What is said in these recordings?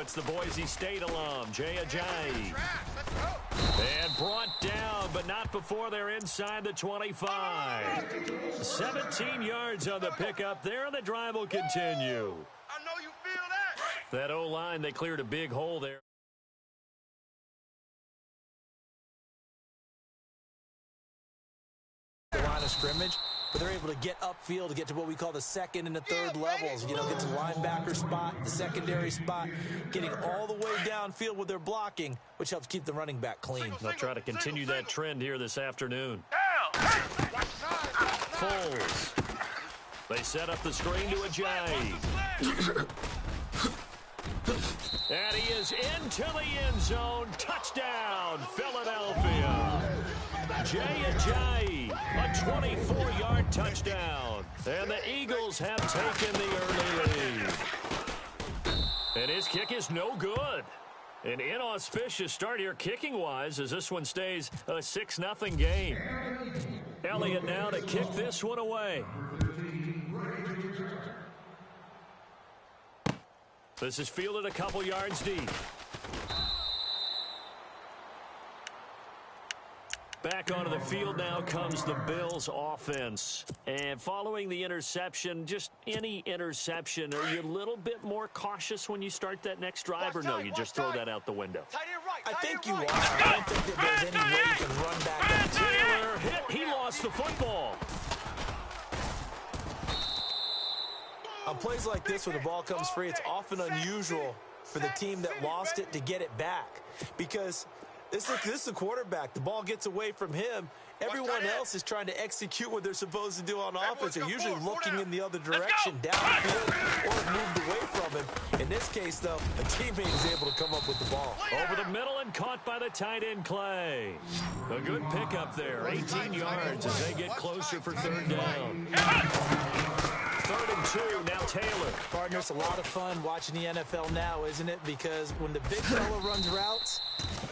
it's the Boise State alum, Jay Ajayi. And brought down, but not before they're inside the 25. 17 yards on the pickup there, and the drive will continue. I know you feel that. That O-line, they cleared a big hole there. The line of scrimmage, but they're able to get upfield to get to what we call the second and the third levels. You know, get to the linebacker spot, the secondary spot, getting all the way downfield with their blocking, which helps keep the running back clean. They'll try to continue that trend here this afternoon. Foles. They set up the screen to Ajayi. And he is into the end zone. Touchdown, Philadelphia. Jay Ajayi, a 24-yard touchdown. And the Eagles have taken the early lead. And his kick is no good. An inauspicious start here kicking-wise as this one stays a 6-0 game. Elliott now to kick this one away. This is fielded a couple yards deep. Back onto the field now comes the Bills offense. And following the interception, just any interception, are you a little bit more cautious when you start that next drive, or no, you just throw that out the window? I think you are. I don't think that there's any way you can run back. Taylor hit. He lost the football. On plays like this where the ball comes free, it's often unusual for the team that lost it to get it back. Because this is the quarterback. The ball gets away from him. Everyone else is trying to execute what they're supposed to do on offense. They're usually looking in the other direction, downfield, or moved away from him. In this case, though, a teammate is able to come up with the ball. Over the middle and caught by the tight end, Clay. A good pickup there, 18 yards as they get closer for third down. 3rd and 2, now Taylor. Partner, it's a lot of fun watching the NFL now, isn't it? Because when the big fella runs routes,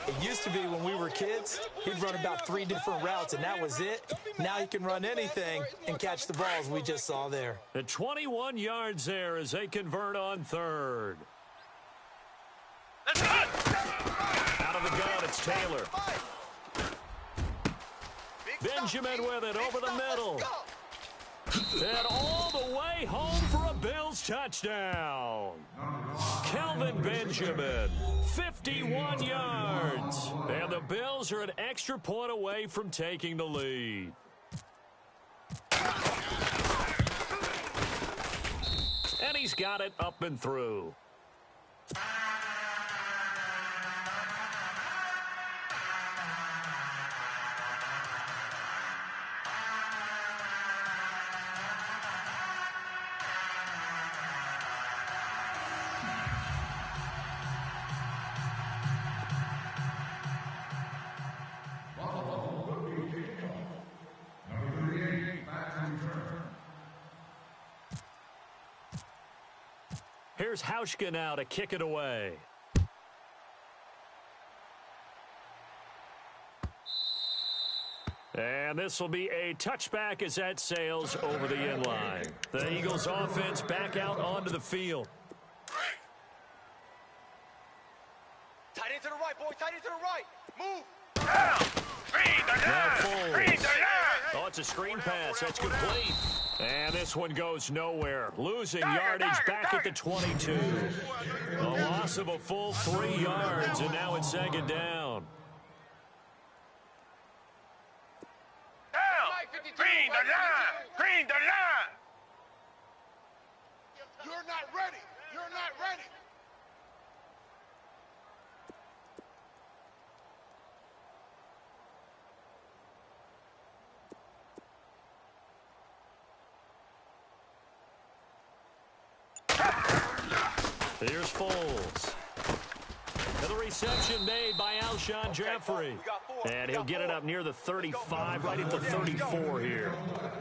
it used to be when we were kids, he'd run about 3 different routes, and that was it. Now he can run anything and catch the balls we just saw there. The 21 yards there as they convert on 3rd. Out of the gun, it's Taylor. Benjamin with it over the middle. And all the way home for a Bills touchdown. Kelvin Benjamin, 51 yards. And the Bills are an extra point away from taking the lead. And he's got it up and through. Here's Hauschka now to kick it away. And this will be a touchback as that sails over the end line. The Eagles offense back out onto the field. Tight end to the right, boy. Tight end to the right. Move. Now Foles. Oh, it's a screen pass. That's complete. And this one goes nowhere. Losing yardage back at the 22. A loss of a full 3 yards, and now it's 2nd down. Green the line. Green the line. You're not ready. You're not ready. Here's Foles. The reception made by Alshon Jeffrey. And he'll get it up near the 35, right at the 34 here.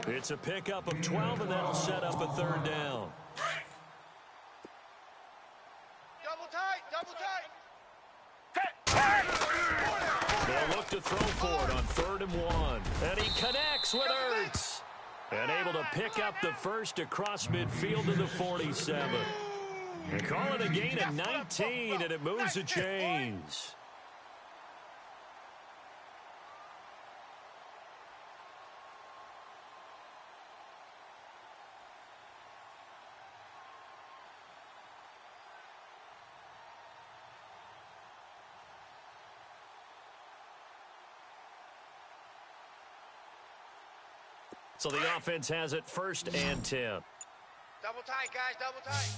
It's a pickup of 12, and that'll set up a 3rd down. Double tight. They'll look to throw for it on 3rd and 1. And he connects with Ertz. And able to pick up the first across midfield to the 47. They call it a gain of 19, and it moves the chains. So the offense has it 1st and 10. Double tight, guys, double tight.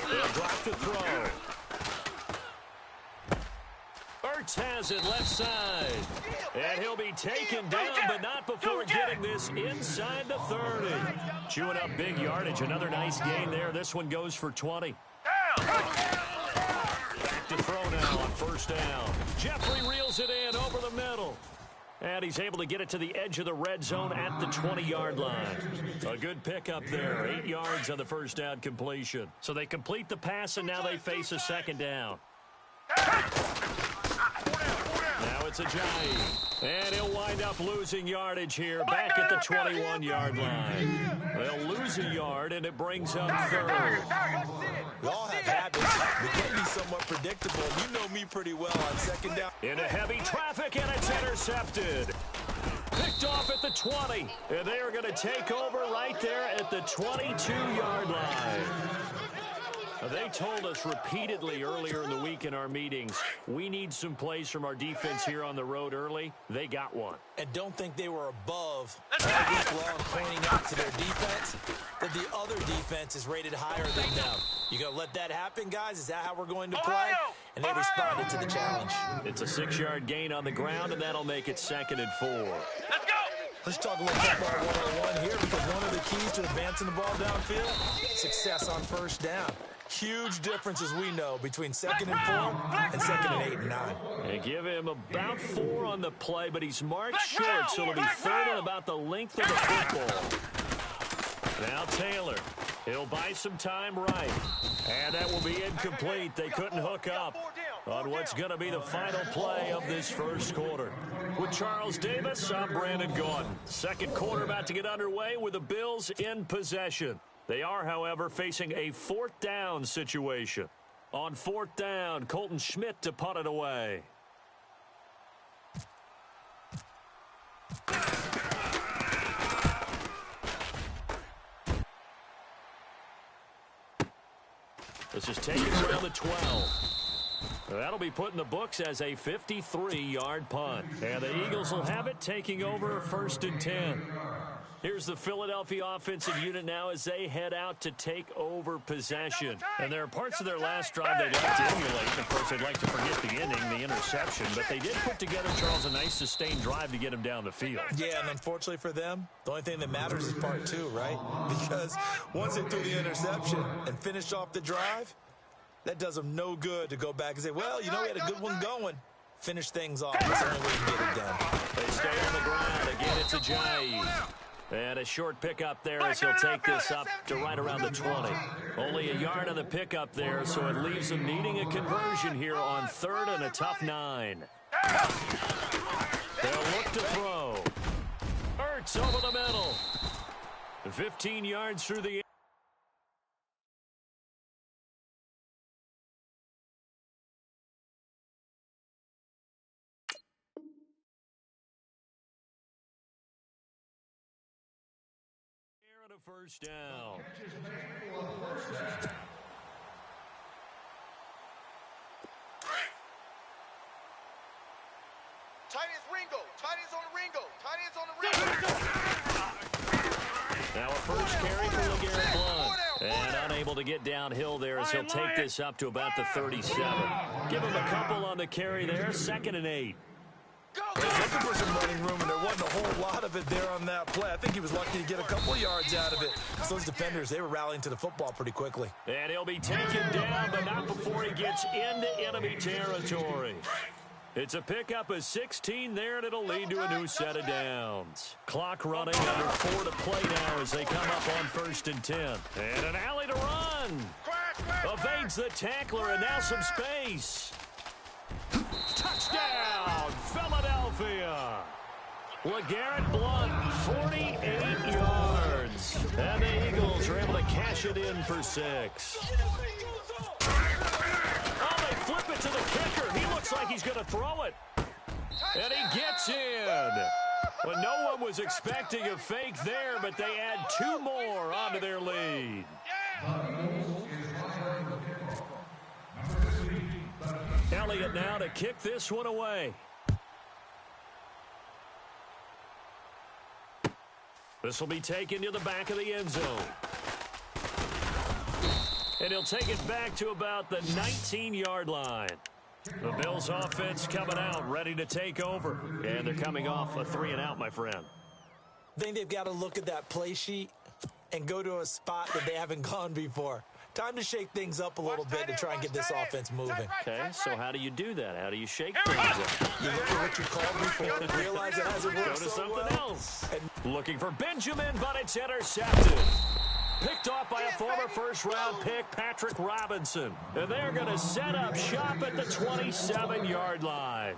They'll drop to throw. Ertz has it left side. And he'll be taken down, but not before getting this inside the 30. Chewing up big yardage. Another nice gain there. This one goes for 20. Back to throw now on 1st down. Jeffrey reels it in over the middle. And he's able to get it to the edge of the red zone at the 20-yard line. A good pickup there. 8 yards on the 1st down completion. So they complete the pass, and now they face a 2nd down. Now it's Ajayi. And he'll wind up losing yardage here back at the 21-yard line. They'll lose a yard, and it brings up 3rd. We all have habits. They can be somewhat predictable. You know me pretty well on 2nd down. Into heavy traffic, and it's intercepted. Picked off at the 20. And they are going to take over right there at the 22-yard line. They told us repeatedly earlier in the week in our meetings, we need some plays from our defense here on the road early. They got one. And don't think they were above all week long pointing out to their defense that the other defense is rated higher than them. You going to let that happen, guys? Is that how we're going to play? And they responded to the challenge. It's a 6-yard gain on the ground, and that'll make it 2nd and 4. Let's go! Let's talk a little football 101 here, because one of the keys to advancing the ball downfield, success on 1st down. Huge differences we know between 2nd and 4 and 2nd and 8 and 9. They give him about 4 on the play, but he's marked short, so it'll be 3rd and about the length of the football. Now Taylor. He'll buy some time right. And that will be incomplete. They couldn't hook up on what's going to be the final play of this 1st quarter. With Charles Davis, I'm Brandon Gordon. 2nd quarter about to get underway with the Bills in possession. They are, however, facing a 4th down situation. On 4th down, Colton Schmidt to punt it away. This is taken around the 12. That'll be put in the books as a 53-yard punt. And the Eagles will have it, taking over 1st and 10. Here's the Philadelphia offensive unit now as they head out to take over possession. And there are parts of their last drive they'd like to emulate. Of course, they'd like to forget the ending, the interception. But they did put together, Charles, a nice sustained drive to get him down the field. Yeah, and unfortunately for them, the only thing that matters is part 2, right? Because once they threw the interception and finished off the drive, that does them no good to go back and say, well, you know, we had a good one going. Finish things off. That's the only way you can get it done. They stay on the ground. Again, it's Ajayi. And a short pickup there as he'll take this up to right around the 20. Only a yard on the pickup there, so it leaves them needing a conversion here on 3rd and a tough 9. They'll look to throw. Ertz over the middle. 15 yards through the air. A 1st down. Tight ends Ringo. Tight ends on the Ringo. Tight ends on the Ringo. Now a 1st carry for LeGarrette Blount. And unable to get downhill there as he'll take this up to about the 37. Give him a couple on the carry there. 2nd and 8. Looking for some running room, and there wasn't a whole lot of it there on that play. I think he was lucky to get a couple yards out of it. So those defenders, they were rallying to the football pretty quickly. And he'll be taken down, but not before he gets into enemy territory. It's a pickup of 16 there, and it'll lead to a new set of downs. Clock running, under 4 to play now as they come up on 1st and 10. And an alley to run. Evades the tackler, and now some space. Touchdown, Philadelphia. LeGarrette Blount, 48 yards. And the Eagles are able to cash it in for 6. Oh, they flip it to the kicker. He looks like he's going to throw it. And he gets in. Well, no one was expecting a fake there, but they add 2 more onto their lead. Elliott now to kick this one away. This will be taken to the back of the end zone. And he'll take it back to about the 19-yard line. The Bills offense coming out, ready to take over. And they're coming off a 3-and-out, my friend. I think they've got to look at that play sheet and go to a spot that they haven't gone before. Time to shake things up a little bit to try and get this offense moving. Okay, so how do you do that? How do you shake things up? You look at what you called before and realize it hasn't worked Go to so something well. else. And looking for Benjamin, but it's intercepted. Picked off by a former first-round pick, Patrick Robinson. And they're going to set up shop at the 27-yard line.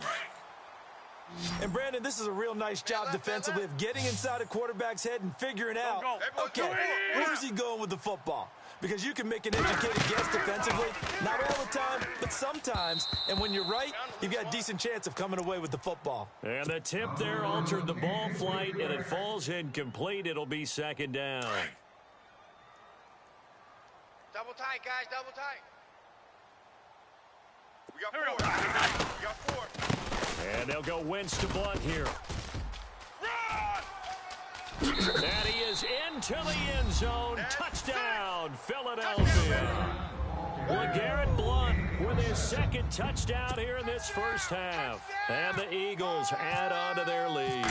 And, Brandon, this is a real nice job defensively of getting inside a quarterback's head and figuring out, okay, where's he going with the football? Because you can make an educated guess defensively, not all the time, but sometimes. And when you're right, you've got a decent chance of coming away with the football. And the tip there altered the ball flight, and it falls incomplete. It'll be 2nd down. Double tight, guys, double tight. We got 4. We got 4. And they'll go Wentz to Blount here. Run! And he is into the end zone. Touchdown, Philadelphia. LeGarrette Blount with his 2nd touchdown here in this first half. And the Eagles add on to their lead.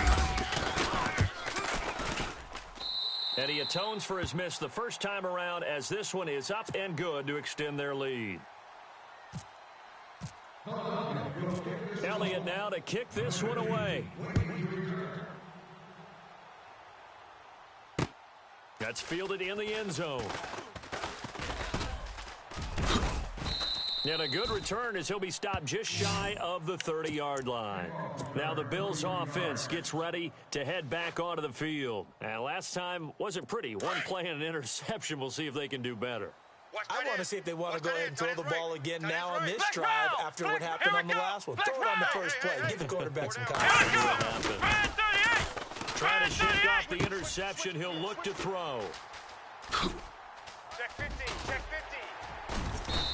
And he atones for his miss the first time around, as this one is up and good to extend their lead. Elliott now to kick this one away. That's fielded in the end zone. And a good return as he'll be stopped just shy of the 30-yard line. Now the Bills offense gets ready to head back onto the field. And last time wasn't pretty. One play and an interception. We'll see if they can do better. I want to see if they want to go ahead and throw the ball again now on this drive after what happened on the last one. Throw it on the first play. Give the quarterback some confidence. Trying to shake off the interception. He'll look to throw. Check 15, check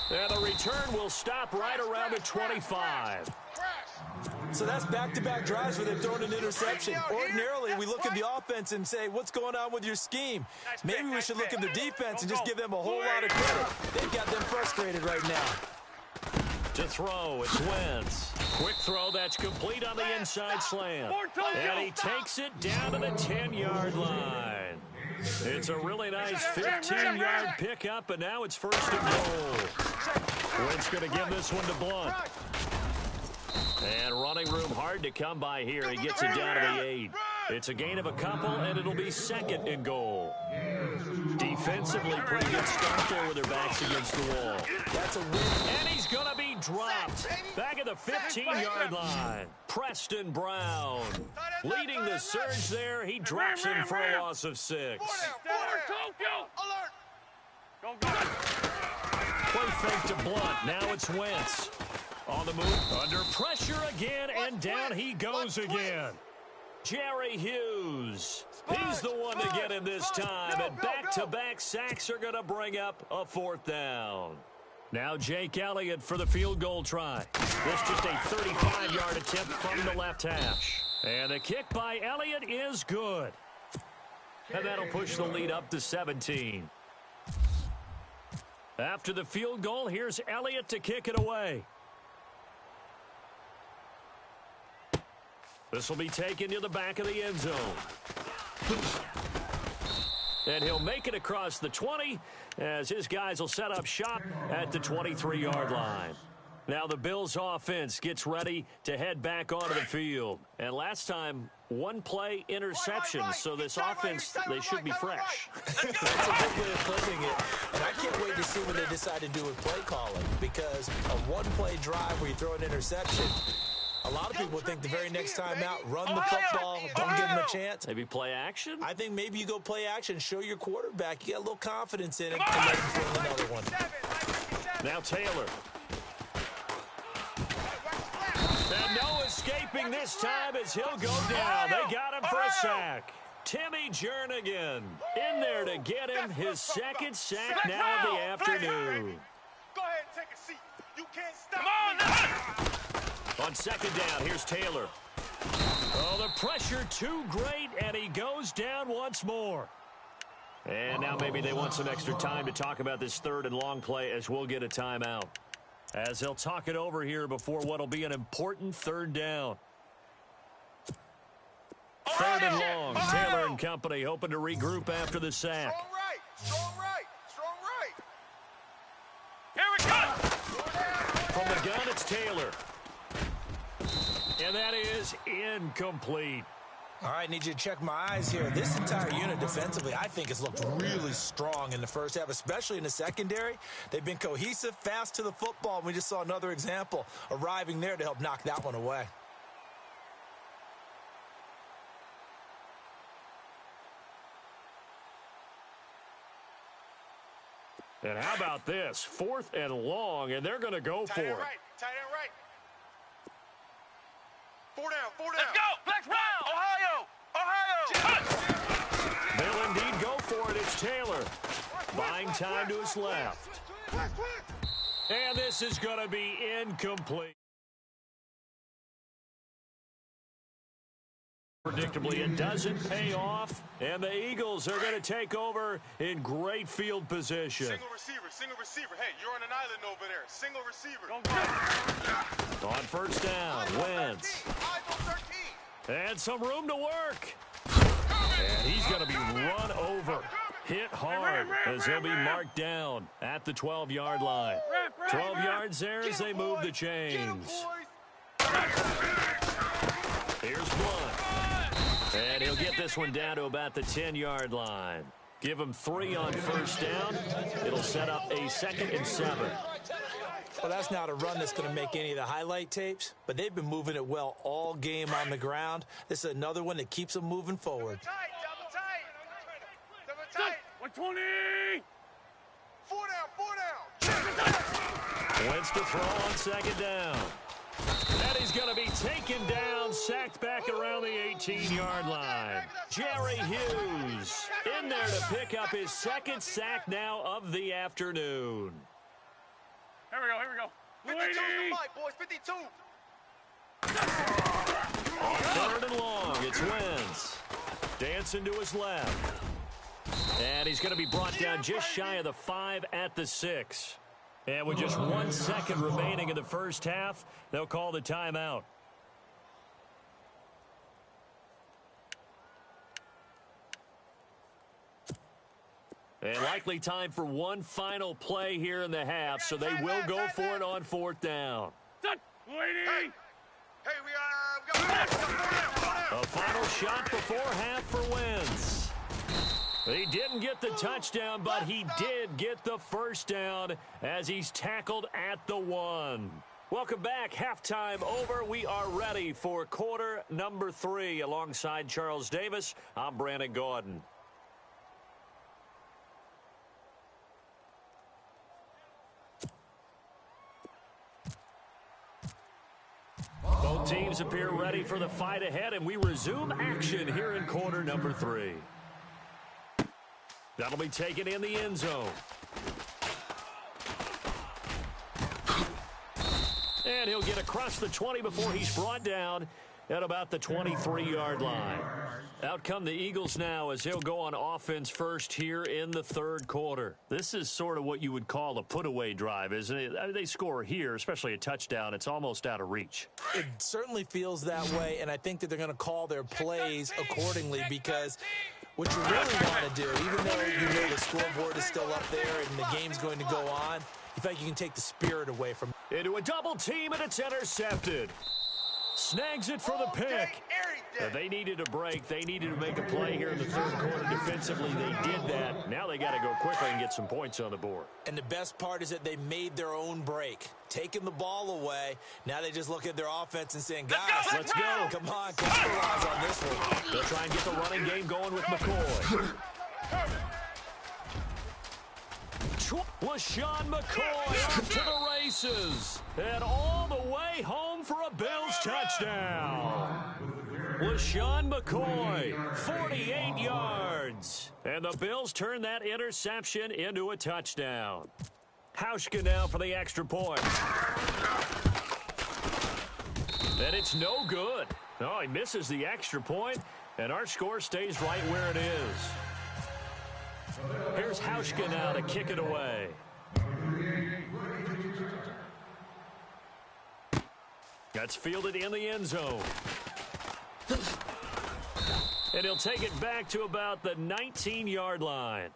15. And the return will stop right around the 25. So that's back-to-back drives where they've thrown an interception. Ordinarily, we look at the offense and say, what's going on with your scheme? Maybe we should look at the defense and just give them a whole lot of credit. They've got them frustrated right now. To throw, it's Wentz. Quick throw, that's complete on the inside slant. And he takes it down to the 10-yard line. It's a really nice 15-yard pickup, and now it's 1st and goal. Wentz going to give this one to Blount. And running room hard to come by here. He gets it down to the 8. It's a gain of a couple, and it'll be 2nd and goal. Defensively, pretty good start there with their backs against the wall. That's a win. And he's going to be dropped. Back at the 15-yard line. Preston Brown leading the surge there. He drops him for a loss of 6. Play fake to Blount. Now it's Wentz. On the move, under pressure again, and down he goes again. Jerry Hughes, he's the one to get him this time, and back-to-back sacks are going to bring up a 4th down. Now Jake Elliott for the field goal try. This just a 35-yard attempt from the left hash. And the kick by Elliott is good. And that'll push the lead up to 17. After the field goal, here's Elliott to kick it away. This will be taken to the back of the end zone. And he'll make it across the 20 as his guys will set up shop at the 23-yard line. Now the Bills offense gets ready to head back onto the field. And last time, 1 play interception, so this offense, they should be fresh. That's a good way of putting it. And I can't wait to see what they decide to do with play calling, because a 1-play drive where you throw an interception, A lot of people think the very next time out, run the football, don't give him a chance. Maybe play action? I think maybe you go play action, show your quarterback you got a little confidence in it, and let him throw another one. Now Taylor. And no escaping this time as he'll go down. They got him for a sack. Timmy Jernigan in there to get him his second sack now of the afternoon. Go ahead and take a seat. You can't stop me. On second down, here's Taylor. Oh, the pressure too great, and he goes down once more. And now maybe they want some extra time to talk about this third and long play as we'll get a timeout. As they'll talk it over here before what'll be an important third down. Third and long. Taylor and company hoping to regroup after the sack. Strong right. Strong right. Strong right. Here we go. From the gun, it's Taylor. And that is incomplete. All right, need you to check my eyes here. This entire unit defensively, I think, has looked really strong in the first half, especially in the secondary. They've been cohesive, fast to the football. We just saw another example arriving there to help knock that one away. And how about this? Fourth and long, and they're going to go for it. Tight end right. 4 down, 4 down. Let's go! Flex Ohio! Ohio! They'll indeed go for it. It's Taylor. Buying time to his left. And this is going to be incomplete. Predictably, it doesn't pay off, and the Eagles are going to take over in great field position. Single receiver. Hey, you're on an island over there. Single receiver. On first down, Wentz. And some room to work. And he's going to be run over. Hit hard as he'll be marked down at the 12-yard line. 12 yards there as they move the chains. Here's one. And he'll get this one down to about the 10-yard line. Give him 3 on first down. It'll set up a 2nd and 7. Well, that's not a run that's going to make any of the highlight tapes, but they've been moving it well all game on the ground. This is another one that keeps them moving forward. Double tight. 120! 4 down. Wentz to throw on second down. And he's going to be taken down, sacked back around the 18-yard line. Jerry Hughes in there to pick up his second sack now of the afternoon. Here we go. 52 to Mike, boys. 52. On third and long, it's Wentz. Dancing to his left. And he's going to be brought down just shy of the 5 at the 6. And with just 1 second remaining in the first half, they'll call the timeout. And likely time for one final play here in the half, so they will go for it on fourth down. Waiting! Hey, we got 4 down. A final shot before half for Wentz. He didn't get the touchdown, but he did get the first down as he's tackled at the 1. Welcome back. Halftime over. We are ready for quarter number 3. Alongside Charles Davis, I'm Brandon Gordon. Both teams appear ready for the fight ahead, and we resume action here in quarter number 3. That'll be taken in the end zone. And he'll get across the 20 before he's brought down at about the 23-yard line. Out come the Eagles now as they'll go on offense first here in the third quarter. This is sort of what you would call a put-away drive, isn't it? I mean, they score here, especially a touchdown. It's almost out of reach. It certainly feels that way, and I think that they're going to call their plays accordingly because what you really want to do, even though you know the scoreboard is still up there and the game's going to go on, you feel like you can take the spirit away from it. Into a double team, and it's intercepted. Snags it for the pick. They needed a break. They needed to make a play here in the third quarter defensively. They did that. Now they got to go quickly and get some points on the board. And the best part is that they made their own break, taking the ball away. Now they just look at their offense and saying, guys, let's go. Come on, capitalize on this one. They'll try and get the running game going with McCoy. LaShawn McCoy off to the races. And all the way home for a Bills touchdown. LaShawn McCoy, 48 yards. And the Bills turn that interception into a touchdown. Hauschka now for the extra point. And it's no good. Oh, he misses the extra point, and our score stays right where it is. Here's Hauschka now to kick it away. That's fielded in the end zone. And he'll take it back to about the 19-yard line.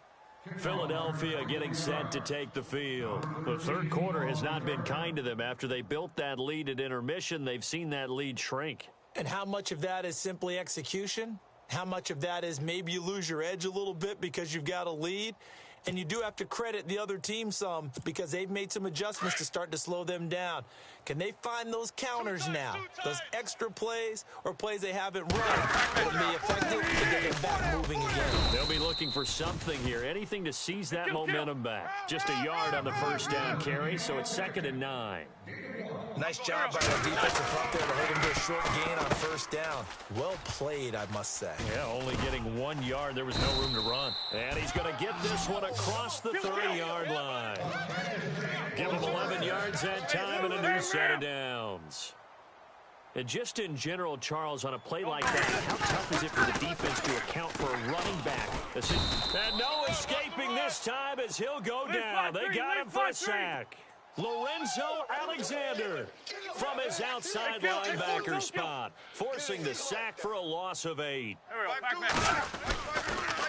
Philadelphia getting set to take the field. The third quarter has not been kind to them. After they built that lead at intermission, they've seen that lead shrink. And how much of that is simply execution? How much of that is maybe you lose your edge a little bit because you've got a lead? And you do have to credit the other team some because they've made some adjustments to start to slow them down. Can they find those counters now? Those extra plays or plays they haven't run that will be effective to get them back moving again? They'll be looking for something here, anything to seize that momentum back. Just a yard on the first down carry, so it's 2nd and 9. Nice job by the defensive front there to hold him to a short gain on first down. Well played, I must say. Yeah, only getting 1 yard. There was no room to run. And he's going to get this one across the 30-yard line. Give him 11 yards that time and a new set of downs. And just in general, Charles, on a play like that, how tough is it for the defense to account for a running back? And no escaping this time as he'll go down. They got him for a sack. Lorenzo Alexander from his outside linebacker spot, forcing the sack for a loss of 8.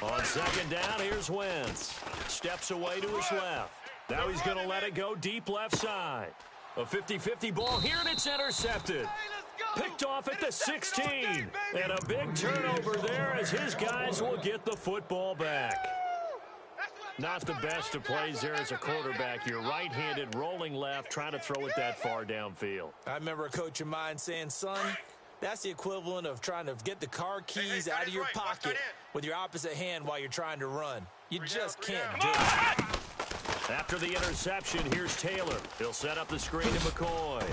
On 2nd down, here's Wentz. Steps away to his left. Now he's going to let it go deep left side. A 50-50 ball here, and it's intercepted. Picked off at the 16. And a big turnover there as his guys will get the football back. Not the best of plays there as a quarterback. You're right-handed, rolling left, trying to throw it that far downfield. I remember a coach of mine saying, son, that's the equivalent of trying to get the car keys out of your pocket with your opposite hand while you're trying to run. You just can't do it. After the interception, here's Taylor. He'll set up the screen to McCoy.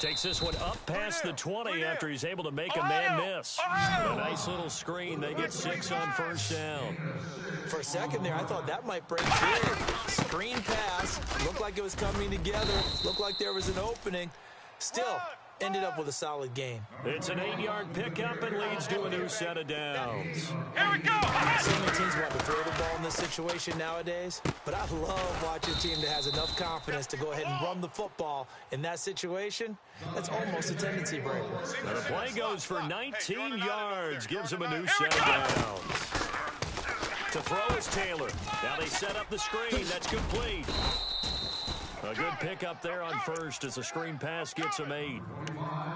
Takes this one up past the 20 after he's able to make a man miss. A nice little screen. They get 6 on first down. For a second there, I thought that might break big. Screen pass. Looked like it was coming together. Looked like there was an opening. Still, ended up with a solid gain. It's an 8-yard pickup and leads to a new set of downs. Here we go! So many teams want to throw the ball in this situation nowadays, but I love watching a team that has enough confidence to go ahead and run the football in that situation. That's almost a tendency breaker. And the play goes for 19 yards, gives him a new set of downs. To throw is Taylor. Now they set up the screen. That's complete. A good pickup there on first as the screen pass gets him 8.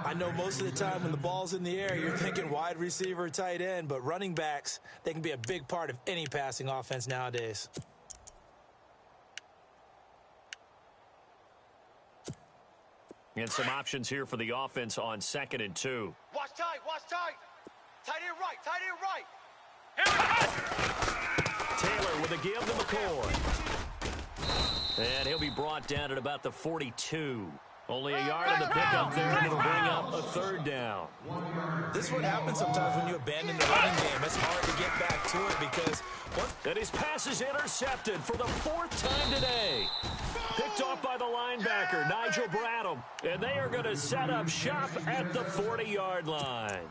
I know most of the time when the ball's in the air, you're thinking wide receiver, tight end, but running backs, they can be a big part of any passing offense nowadays. And some options here for the offense on 2nd and 2. Watch tight, watch tight. Tight end right, tight end right. Taylor with a give to McCoy. And he'll be brought down at about the 42. Only a yard on the pickup there, and it'll bring up a 3rd down. This is what happens sometimes when you abandon the running game. It's hard to get back to it because... And his pass is intercepted for the 4th time today. Picked off by the linebacker, Nigel Bradham. And they are going to set up shop at the 40-yard line.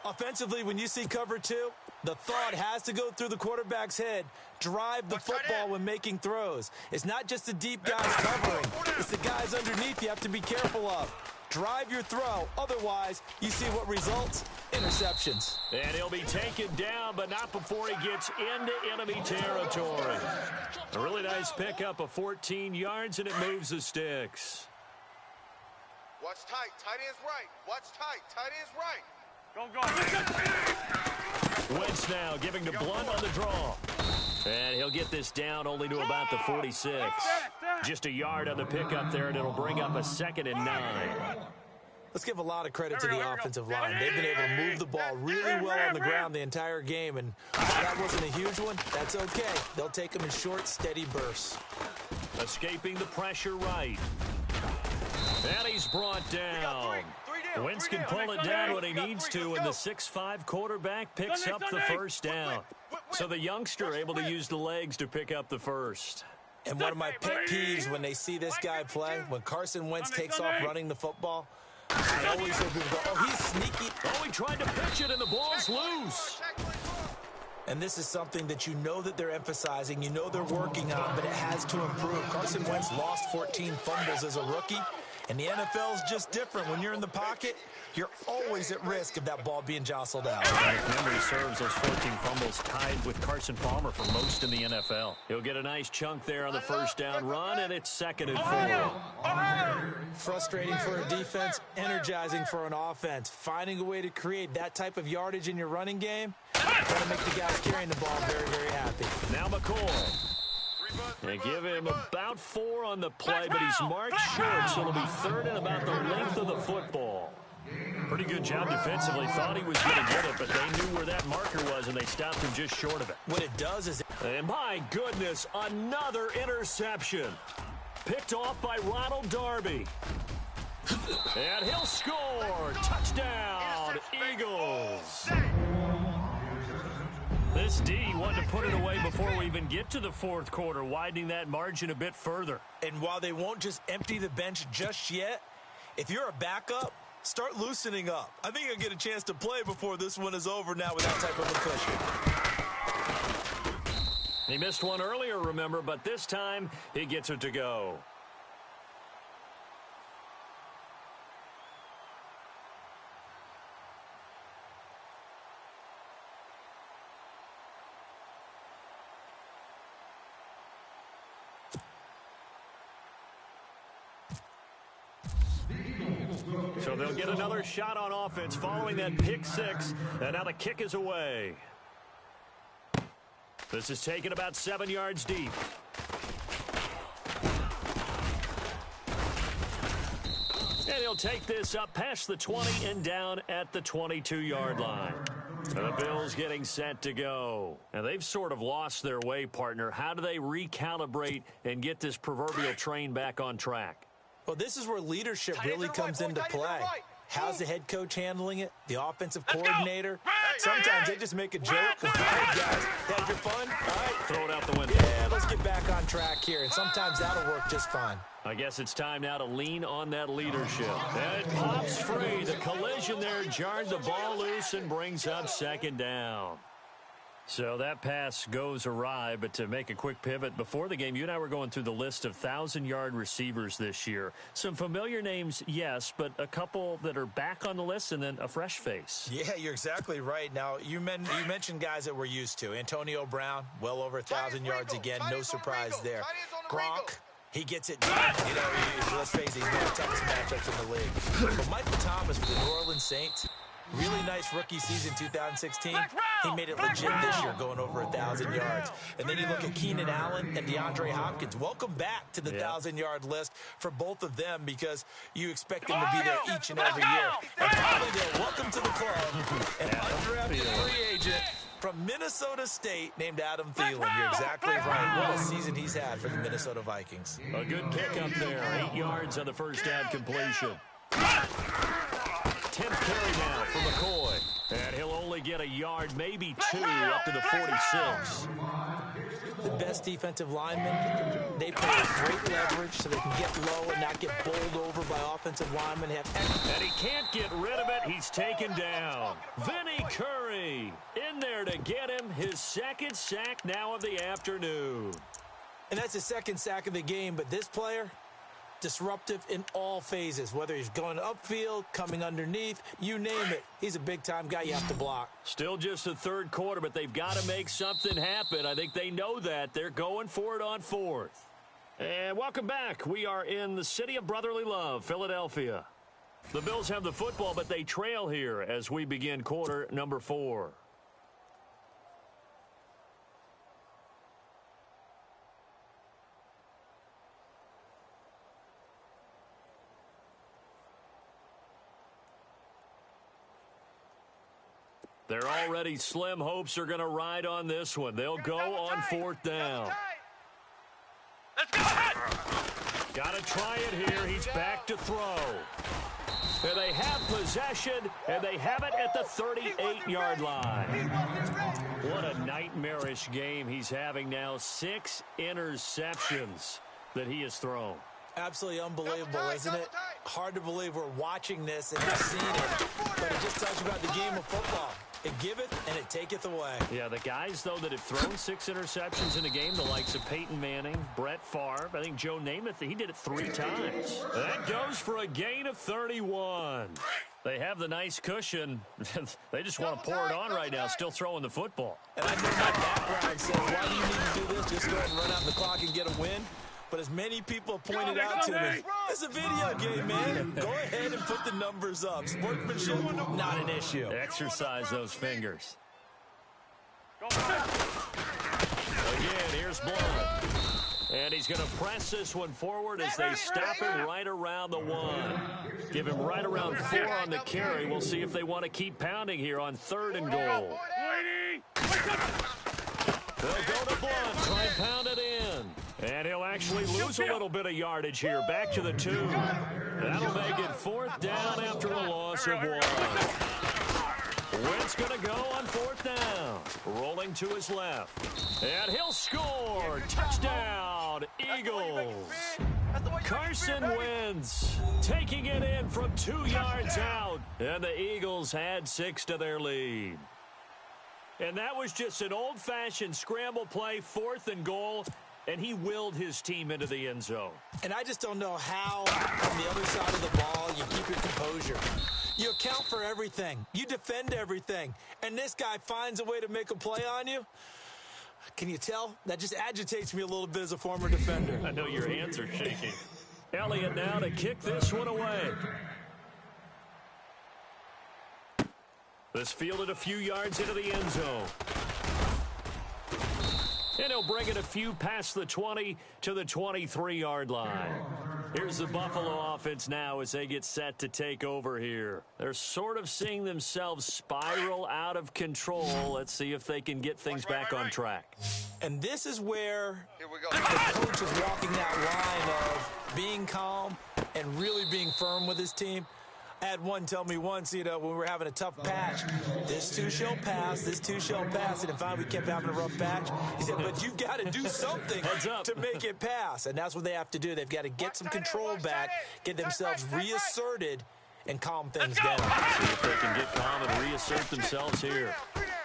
Offensively, when you see cover 2, the thought has to go through the quarterback's head. Drive the football when making throws. It's not just the deep guys covering. It's the guys underneath you have to be careful of. Drive your throw. Otherwise, you see what results? Interceptions. And he'll be taken down, but not before he gets into enemy territory. A really nice pickup of 14 yards, and it moves the sticks. Watch tight. Tight end's right. Watch tight. Tight end's right. Go, go. Wentz now giving to Blunt on the draw. And he'll get this down only to about the 46. Just a yard on the pickup there, and it'll bring up a 2nd and 9. Let's give a lot of credit to the offensive line. They've been able to move the ball really well on the ground the entire game, and while that wasn't a huge one, that's okay. They'll take them in short, steady bursts. Escaping the pressure right. And he's brought down. Wentz can pull it down when he needs to, and the 6'5" quarterback picks up the first down. So the youngster able to use the legs to pick up the first. And one of my pet peeves when they see this guy play, when Carson Wentz takes off running the football, I always hear people go, oh, he's sneaky. Oh, he tried to pitch it, and the ball's loose. And this is something that you know that they're emphasizing, you know they're working on, but it has to improve. Carson Wentz lost 14 fumbles as a rookie, and the NFL is just different. When you're in the pocket, you're always at risk of that ball being jostled out. If memory serves, those 14 fumbles tied with Carson Palmer for most in the NFL. He'll get a nice chunk there on the first down run, and it's 2nd and 4. Frustrating for a defense, energizing for an offense. Finding a way to create that type of yardage in your running game, going to make the guys carrying the ball very, very happy. Now McCoy. They give him about 4 on the play, but he's marked short, so it'll be 3rd and about the length of the football. Pretty good job defensively. Thought he was going to get it, but they knew where that marker was, and they stopped him just short of it. What it does is... And my goodness, another interception. Picked off by Ronald Darby. And he'll score. Touchdown, Eagles. This D wanted to put it away before we even get to the 4th quarter, widening that margin a bit further. And while they won't just empty the bench just yet, if you're a backup, start loosening up. I think you'll get a chance to play before this one is over now with that type of a cushion. He missed one earlier, remember, but this time he gets it to go. So they'll get another shot on offense following that pick 6, and now the kick is away. This is taken about 7 yards deep. And he'll take this up past the 20 and down at the 22-yard line. And the Bills getting set to go. And they've sort of lost their way, partner. How do they recalibrate and get this proverbial train back on track? Well, this is where leadership really comes into play. How's the head coach handling it? The offensive coordinator? Sometimes they just make a joke. All right, guys, had your fun? All right. Throw it out the window. Yeah, let's get back on track here. And sometimes that'll work just fine. I guess it's time now to lean on that leadership. And it pops free. The collision there jarred the ball loose and brings up 2nd down. So that pass goes awry, but to make a quick pivot, before the game, you and I were going through the list of 1,000-yard receivers this year. Some familiar names, yes, but a couple that are back on the list and then a fresh face. Yeah, you're exactly right. Now, you mentioned guys that we're used to. Antonio Brown, well over 1,000 yards again. No surprise there. Gronk, he gets it done. You know, let's face it, he's one of the toughest matchups in the league. But Michael Thomas for the New Orleans Saints, really nice rookie season 2016. He made it legit this year, going over 1,000 yards. And then you look at Keenan Allen and DeAndre Hopkins. Welcome back to the 1,000-yard list for both of them, because you expect them to be there each and every year. And finally, they're welcome to the club. An undrafted free agent from Minnesota State named Adam Thielen. You're exactly right. What a season he's had for the Minnesota Vikings. A good pickup there. 8 yards on the first down completion. 10th carry now for McCoy. And he'll only get a yard, maybe 2, up to the 46. The best defensive linemen, they play with great leverage so they can get low and not get bowled over by offensive linemen. And he can't get rid of it. He's taken down. Vinny Curry in there to get him his 2nd sack now of the afternoon. And that's his 2nd sack of the game, but this player, disruptive in all phases, whether he's going upfield, coming underneath, you name it. He's a big-time guy you have to block. Still just the 3rd quarter, but they've got to make something happen. I think they know that. They're going for it on 4th. And welcome back. We are in the city of brotherly love, Philadelphia. The Bills have the football, but they trail here as we begin quarter number 4. They're already slim hopes are going to ride on this one. They'll go on 4th down. Let's go. Got to try it here. He's back to throw. And they have possession, and they have it at the 38-yard line. What a nightmarish game he's having now. 6 interceptions that he has thrown. Absolutely unbelievable, isn't it? Hard to believe we're watching this and have seen it, but it just tells you about the game of football. It giveth and it taketh away. Yeah, the guys, though, that have thrown 6 interceptions in a game, the likes of Peyton Manning, Brett Favre, I think Joe Namath, he did it 3 times. That goes for a gain of 31. They have the nice cushion. They just want to pour it on right now, still throwing the football. And I know my background says, why do you need to do this? Just go ahead and run out the clock and get a win. But as many people have pointed out to me, it's a video game, man. Go ahead and put the numbers up. Sportsmanship, not an issue. Exercise those fingers. Again, here's Blunt. And he's going to press this one forward as they stop him right around the 1. Give him right around 4 on the carry. We'll see if they want to keep pounding here on 3rd and goal. They'll go to Blunt, try and pound it in. And he'll actually lose a little bit of yardage here. Back to the 2. That'll make it 4th down after a loss of 1. Wentz going to go on 4th down. Rolling to his left. And he'll score. Touchdown, Eagles. Carson Wentz taking it in from 2 yards out. And the Eagles had 6 to their lead. And that was just an old-fashioned scramble play, 4th and goal. And he willed his team into the end zone. And I just don't know how, on the other side of the ball, you keep your composure. You account for everything. You defend everything. And this guy finds a way to make a play on you. Can you tell? That just agitates me a little bit as a former defender. I know your hands are shaking. Elliott now to kick this one away. This fielded a few yards into the end zone. And he'll bring it a few past the 20 to the 23-yard line. Here's the Buffalo offense now as they get set to take over here. They're sort of seeing themselves spiral out of control. Let's see if they can get things back on track. And this is where the coach is walking that line of being calm and really being firm with his team. I had one tell me once, when we were having a tough patch, this too shall pass, this too shall pass. And finally we kept having a rough patch. He said, but you've got to do something to make it pass. And that's what they have to do. They've got to get some control back, get themselves reasserted, and calm things down. See if they can get calm and reassert themselves here.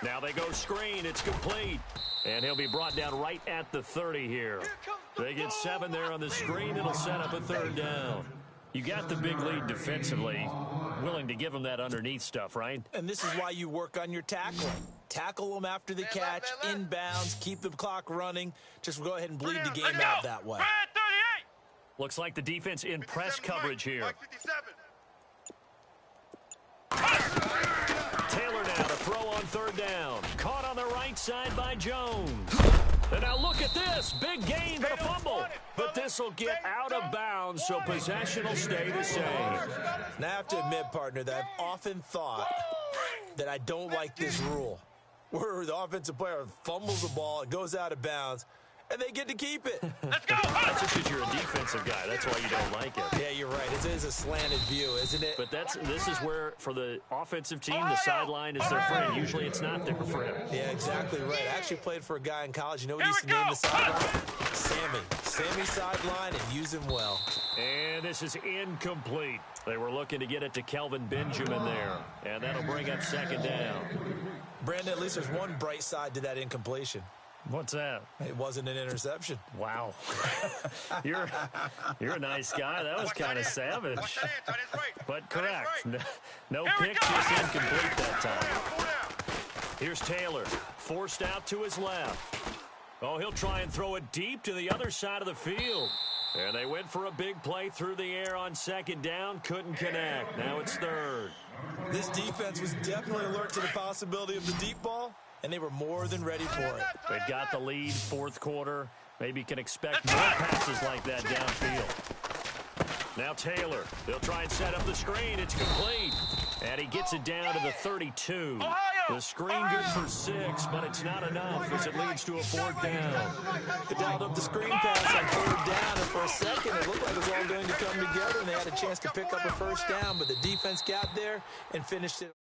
Now they go screen. It's complete. And he'll be brought down right at the 30 here. They get 7 there on the screen. It'll set up a 3rd down. You got the big lead defensively, willing to give them that underneath stuff, right? And this is why you work on your tackling. Tackle them after the catch, inbounds, keep the clock running. Just go ahead and bleed the game out that way. Looks like the defense in press coverage here. Taylor now to throw on 3rd down. Caught on the right side by Jones. And now look at this. Big gain, but a fumble. But this will get out of bounds, so possession will stay the same. Now, I have to admit, partner, that I've often thought that I don't like this rule, where the offensive player fumbles the ball, it goes out of bounds, and they get to keep it. Let's go. That's just because you're a defensive guy. That's why you don't like it. Yeah, you're right. It is a slanted view, isn't it? But this is where, for the offensive team, the sideline is their friend. Usually it's not there for him. Yeah, exactly right. I actually played for a guy in college. You know what he used to name the sideline? Sammy. Sammy sideline, and use him well. And this is incomplete. They were looking to get it to Kelvin Benjamin there. And that'll bring up 2nd down. Brandon, at least there's one bright side to that incompletion. What's that? It wasn't an interception. Wow. You're a nice guy. That was kind of savage. But correct. No pick, just incomplete that time. Here's Taylor. Forced out to his left. Oh, he'll try and throw it deep to the other side of the field. And they went for a big play through the air on second down. Couldn't connect. Now it's third. This defense was definitely alert to the possibility of the deep ball, and they were more than ready for it. They've got the lead, fourth quarter. Maybe you can expect more passes like that downfield. Now Taylor. They'll try and set up the screen. It's complete. And he gets it down to the 32. The screen good for 6, but it's not enough as it leads to a fourth down. They dialed up the screen pass on third down, and for a second it looked like it was all going to come together, and they had a chance to pick up a first down, but the defense got there and finished it.